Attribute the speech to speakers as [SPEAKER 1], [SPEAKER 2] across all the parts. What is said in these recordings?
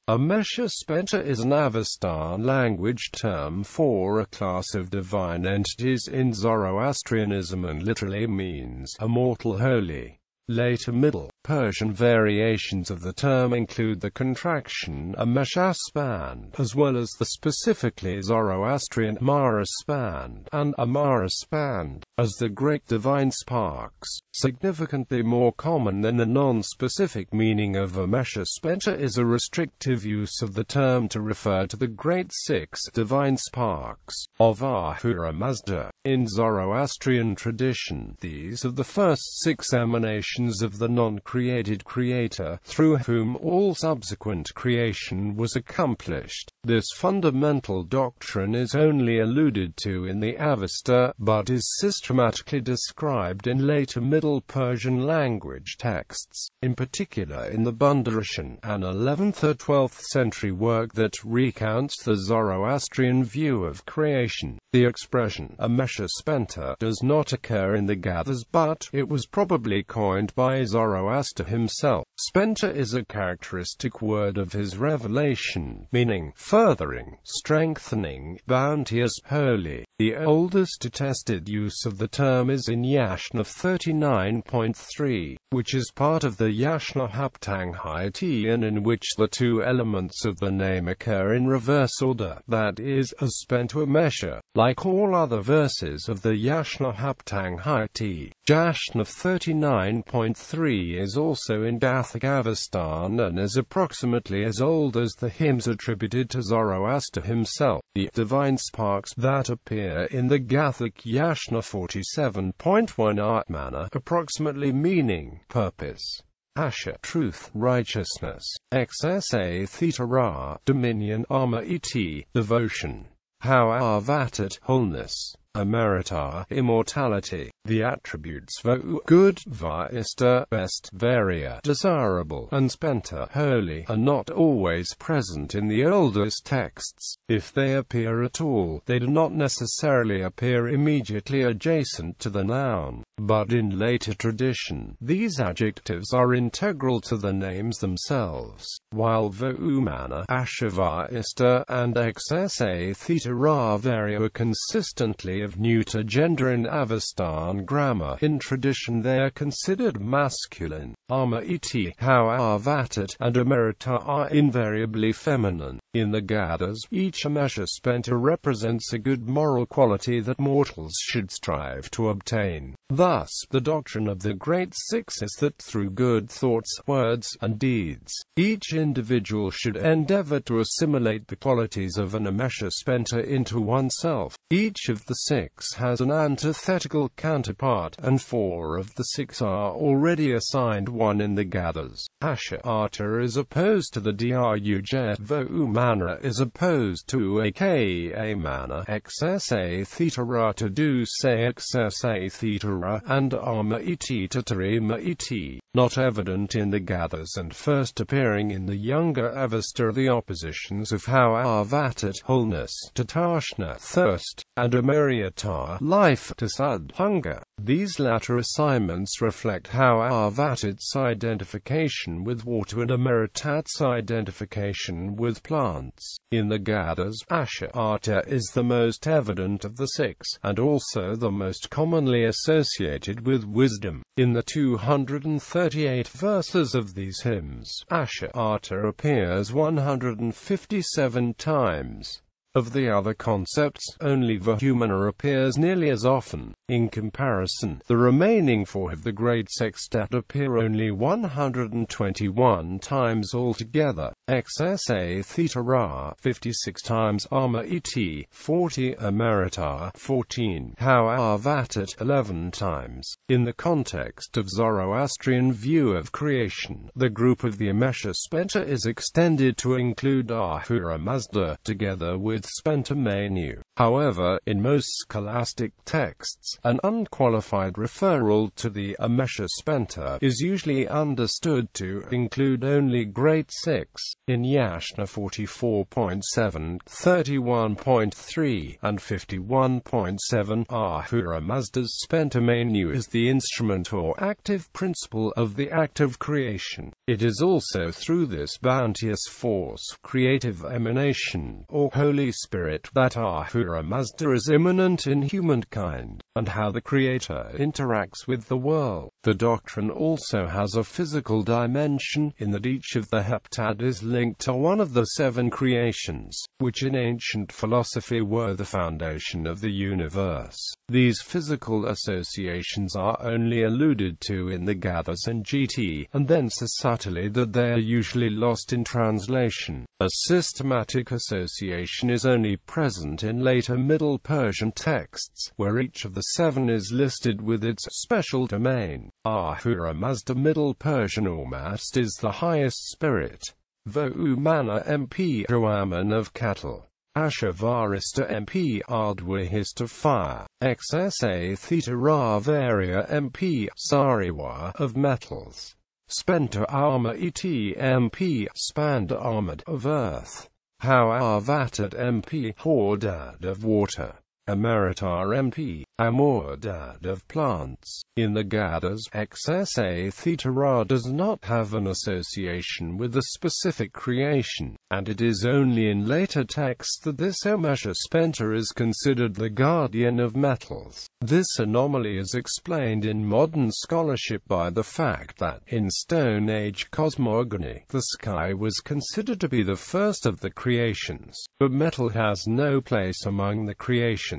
[SPEAKER 1] Amesha Spenta is an Avestan language term for a class of divine entities in Zoroastrianism and literally means immortal, holy. Later Middle Persian variations of the term include the contraction Ameshaspand, as well as the specifically Zoroastrian Mahraspand and Amahraspand, as the great divine sparks. Significantly more common than the non-specific meaning of Amesha Spenta is a restrictive use of the term to refer to the great six divine sparks of Ahura Mazda. In Zoroastrian tradition, these are the first six emanations of the non-created creator, through whom all subsequent creation was accomplished. This fundamental doctrine is only alluded to in the Avesta, but is systematically described in later Middle Persian language texts, in particular in the Bundarashan, an 11th or 12th century work that recounts the Zoroastrian view of creation. The expression Amesha Spenta does not occur in the Gathas, but it was probably coined by Zoroaster himself. Spenta is a characteristic word of his revelation, meaning furthering, strengthening, bounteous, holy. The oldest attested use of the term is in Yashna 39.3, which is part of the Yashna Haptanghitian, in which the two elements of the name occur in reverse order, that is, as Spenta Amesha. Like all other verses of the Yashna Haptanghiti, Yashna 39.3 is also in Gathic Avestan and is approximately as old as the hymns attributed to Zoroaster himself. The divine sparks that appear in the Gathic Yashna 47.1 Atmana, approximately meaning, purpose, Asha, truth, righteousness, XSA Theta Ra, dominion, Arma Et, devotion, Vatat, wholeness, Emerita, immortality. The attributes Vo, good, Vaista, best, Varia, desirable, and Spenta, holy, are not always present in the oldest texts. If they appear at all, they do not necessarily appear immediately adjacent to the noun, but in later tradition, these adjectives are integral to the names themselves, while Voumana, Ashavaista, and XSA Theta Ra Varia are consistently of neuter gender in Avestan grammar. In tradition they are considered masculine. Arma Iti, Vatat, and Emerita are invariably feminine. In the Gathas, each Amesha Spenta represents a good moral quality that mortals should strive to obtain. Thus, the doctrine of the Great Six is that through good thoughts, words, and deeds, each individual should endeavor to assimilate the qualities of an Amesha Spenta into oneself. Each of the six has an antithetical counterpart, and four of the six are already assigned one in the Gathas. Asha Ata is opposed to the Drujet, Voumana is opposed to aka Mana, XSA Theta Ra to do say XSA Theta Ra, and Arma Iti to Tarima Iti. Not evident in the Gathas and first appearing in the younger Avesta are the oppositions of Vatat, wholeness, to Tashna, thirst, and Ameriata, life, to Sud, hunger. These latter assignments reflect Vatat's identification with water and Ameritat's identification with plants. In the Gathas, Asha Ata is the most evident of the six, and also the most commonly associated with wisdom. In the 238 verses of these hymns, Asha Ata appears 157 times. Of the other concepts, only Voumana appears nearly as often. In comparison, the remaining four of the Great Sextet appear only 121 times altogether. XSA Theta Ra 56 times, Arma Et 40, Emerita 14, Vatat 11 times. In the context of Zoroastrian view of creation, the group of the Amesha Spenta is extended to include Ahura Mazda, together with Spenta Manu. However, in most scholastic texts, an unqualified referral to the Amesha Spenta is usually understood to include only Great Six. In Yashna 44.7, 31.3, and 51.7, Ahura Mazda's Spenta Manu is the instrument or active principle of the act of creation. It is also through this bounteous force, creative emanation, or Holy Spirit, that Ahura Mazda is immanent in humankind, and how the Creator interacts with the world. The doctrine also has a physical dimension, in that each of the heptad is linked to one of the 7 creations, which in ancient philosophy were the foundation of the universe. These physical associations are only alluded to in the Gathas and GT, and then so subtly that they are usually lost in translation. A systematic association is only present in later Middle Persian texts, where each of the 7 is listed with its special domain. Ahura Mazda Middle Persian Ormast is the highest spirit. Vo'umana MP Joaman of cattle. Ashavarista MP Ardwahist of fire. XSA Theta Ravaria MP Sariwa of metals. Spenta Arma Et MP Spand Armad of earth. Hauavatat MP Hordad of water. Amaritar MP Amordad of plants. In the Gathas, XSA Theta Ra does not have an association with a specific creation, and it is only in later texts that this Amesha Spenta is considered the guardian of metals. This anomaly is explained in modern scholarship by the fact that, in Stone Age cosmogony, the sky was considered to be the first of the creations, but metal has no place among the creations.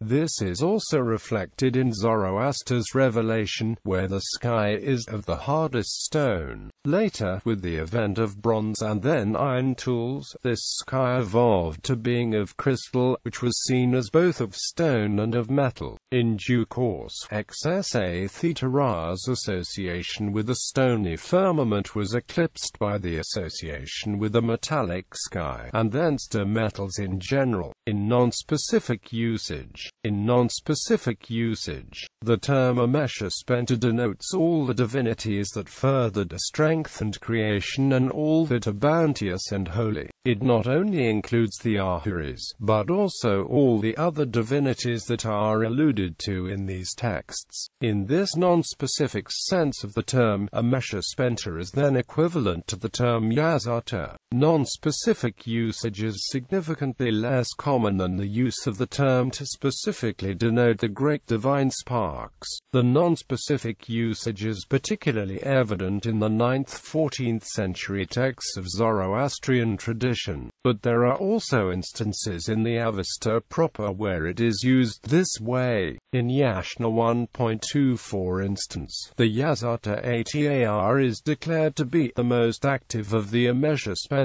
[SPEAKER 1] This is also reflected in Zoroaster's revelation, where the sky is of the hardest stone. Later, with the advent of bronze and then iron tools, this sky evolved to being of crystal, which was seen as both of stone and of metal. In due course, XSA Theta Ra's association with the stony firmament was eclipsed by the association with the metallic sky, and thence to metals in general. In non-specific usage, the term Amesha Spenta denotes all the divinities that furthered, strengthened creation and all that are bounteous and holy. It not only includes the Ahuris, but also all the other divinities that are alluded to in these texts. In this non-specific sense of the term, Amesha Spenta is then equivalent to the term Yazata. Non-specific usage is significantly less common than the use of the term to specifically denote the great divine sparks. The non-specific usage is particularly evident in the 9th–14th century texts of Zoroastrian tradition, but there are also instances in the Avesta proper where it is used this way. In Yashna 1.2 for instance, the Yazata Atar is declared to be the most active of the Ameshaspand.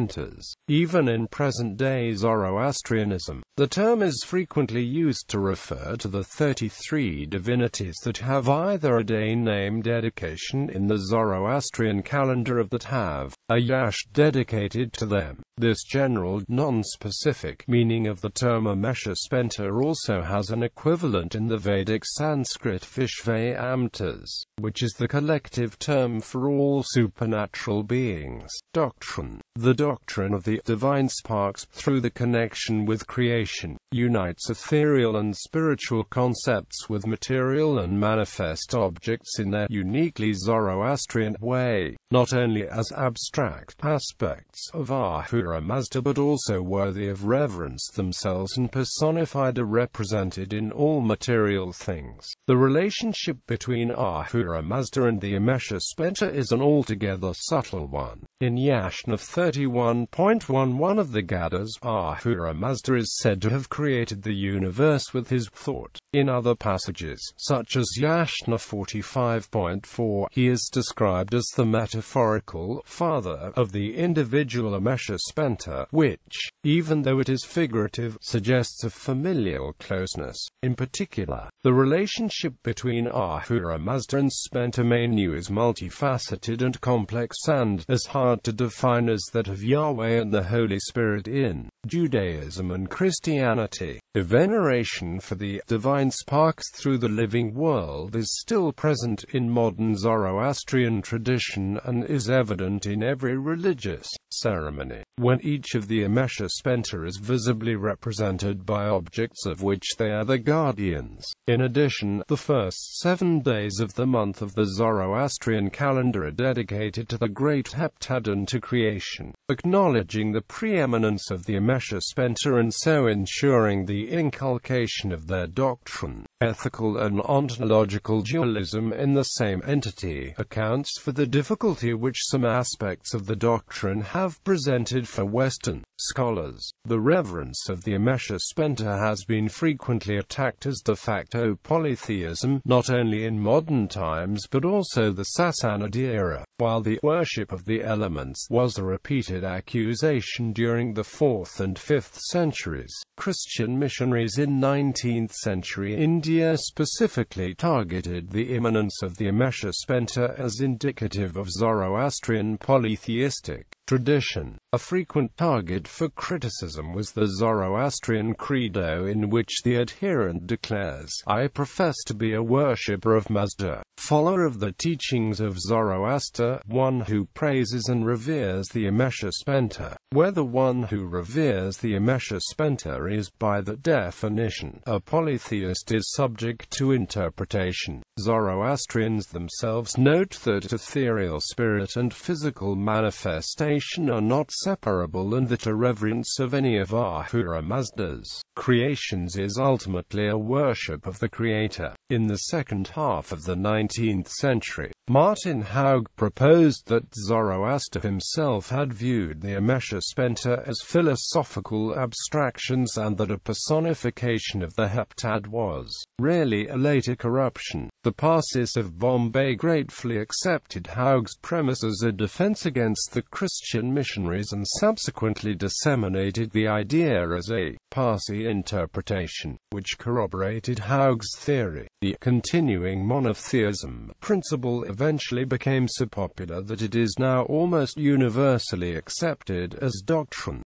[SPEAKER 1] Even in present-day Zoroastrianism, the term is frequently used to refer to the 33 divinities that have either a day name dedication in the Zoroastrian calendar of that have a yash dedicated to them. This general, non-specific meaning of the term Amesha Spenta also has an equivalent in the Vedic Sanskrit Vishve Amtas, which is the collective term for all supernatural beings. Doctrine. The doctrine of the divine sparks, through the connection with creation, unites ethereal and spiritual concepts with material and manifest objects in their uniquely Zoroastrian way, not only as abstract aspects of Ahura Mazda but also worthy of reverence themselves and personified or represented in all material things. The relationship between Ahura Mazda and the Amesha Spenta is an altogether subtle one. In Yashna 31.11 of the Gathas, Ahura Mazda is said to have created the universe with his thought. In other passages, such as Yashna 45.4, he is described as the metaphorical father of the individual Amesha Spenta, which, even though it is figurative, suggests a familial closeness. In particular, the relationship between Ahura Mazda and Spenta Manu is multifaceted and complex and as hard to define as that of Yahweh and the Holy Spirit in Judaism and Christianity. A veneration for the divine sparks through the living world is still present in modern Zoroastrian tradition and is evident in every religious ceremony, when each of the Ameshaspanda is visibly represented by objects of which they are the guardians. In addition, the first 7 days of the month of the Zoroastrian calendar are dedicated to the great heptad and to creation, acknowledging the preeminence of the Ameshaspanda and so ensuring the inculcation of their doctrine. Ethical and ontological dualism in the same entity accounts for the difficulty which some aspects of the doctrine have presented for Western scholars. The reverence of the Ameshaspanda has been frequently attacked as de facto polytheism, not only in modern times but also the Sassanid era, while the worship of the elements was a repeated accusation during the 4th and 5th centuries. Christian missionaries in 19th century India specifically targeted the immanence of the Ameshaspanda as indicative of Zoroastrian polytheistic tradition. A frequent target for criticism was the Zoroastrian credo, in which the adherent declares, "I profess to be a worshipper of Mazda, follower of the teachings of Zoroaster, one who praises and reveres the Ameshaspanda." Whether one who reveres the Ameshaspanda is by the definition a polytheist is subject to interpretation. Zoroastrians themselves note that ethereal spirit and physical manifestation are not separable and that a reverence of any of Ahura Mazda's creations is ultimately a worship of the Creator. In the second half of the 19th century, Martin Haug proposed that Zoroaster himself had viewed the Ameshaspanda as philosophical abstractions and that a personification of the heptad was really a later corruption. The Parsis of Bombay gratefully accepted Haug's premise as a defense against the Christian missionaries and subsequently disseminated the idea as a Parsi interpretation, which corroborated Haug's theory. The continuing monotheism principle eventually became so popular that it is now almost universally accepted as doctrine.